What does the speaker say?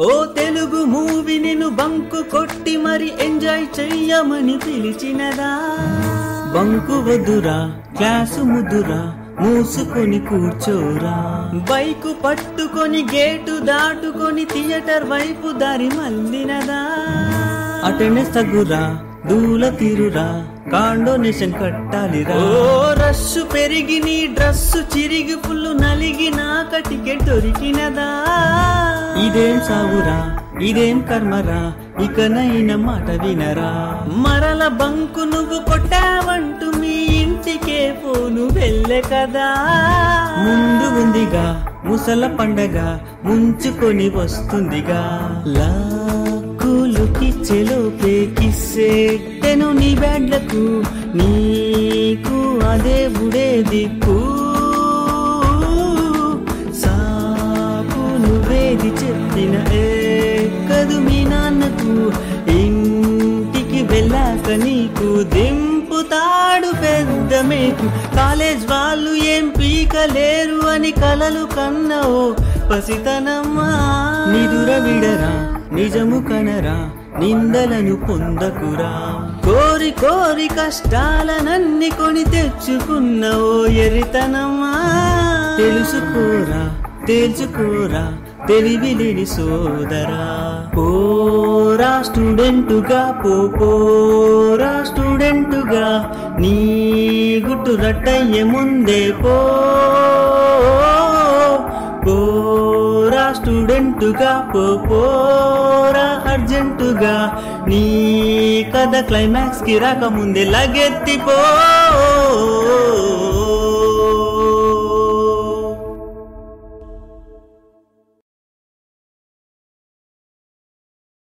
ఓ Telugu movie నిన్ను bunk కొట్టి మరి ఎంజాయ్ చెయ్యమని పిలిచినదా? బంకు వద్దురా, క్లాసు ముద్దురా, మూసుకొని కూర్చోరా. బైకు పట్టుకొని గేటు దాటుకొని థియేటర్ వైపు దారి మళ్ళినదా? Attendance తగ్గురా, దూల తీరురా, condonation కట్టాలిరా. ఓ రస్సు పెరిగి నీ డ్రస్సు చిరిగి ఫుల్లు నలిగి నాక టికెట్ దొరికినదా? ఇదేం సావురా, ఇదేం కర్మరా, ఇకనైనా మాట వినరా. మరల బంకు నువ్వు కొట్టావంటూ మీ ఇంటికే ఫోను వెళ్ళే కదా. ముందు ఉందిగా ముసల పండగ ముంచుకొని వస్తుందిగా. కిచ్చెలోపే కిస్సెట్టెను నీ బ్యాడ్లకు, నీకు అదే బుడే దిక్కు. సాకు నువ్వేది చెప్పిన ఎక్కదు మీ నాన్నకు, ఇంటికి వెళ్ళాక నీకు దింపుతాడు పెద్ద మేకు. కాలేజ్ వాళ్ళు ఏం పీకలేరు అని కలలు కన్నవో పసితనమ్మా. నిదుర విడరా, నిజము కనరా, నిందలను పొందకురా. కోరి కోరి కష్టాలనన్ని కొని తెచ్చుకున్న ఓ ఎరితనమ్మా. తెలుసుకోరా, తేల్చుకోరా, తెలివి లేని సోదరా. పోరా స్టూడెంటుగా, పోరా స్టూడెంటుగా, నీ గుట్టు రట్టయ్యే ముందే పోరా స్టూడెంటుగా, పోరా అర్జెంటుగా, నీ కథ క్లైమాక్స్ కి రాకముందే లగెత్తిపో.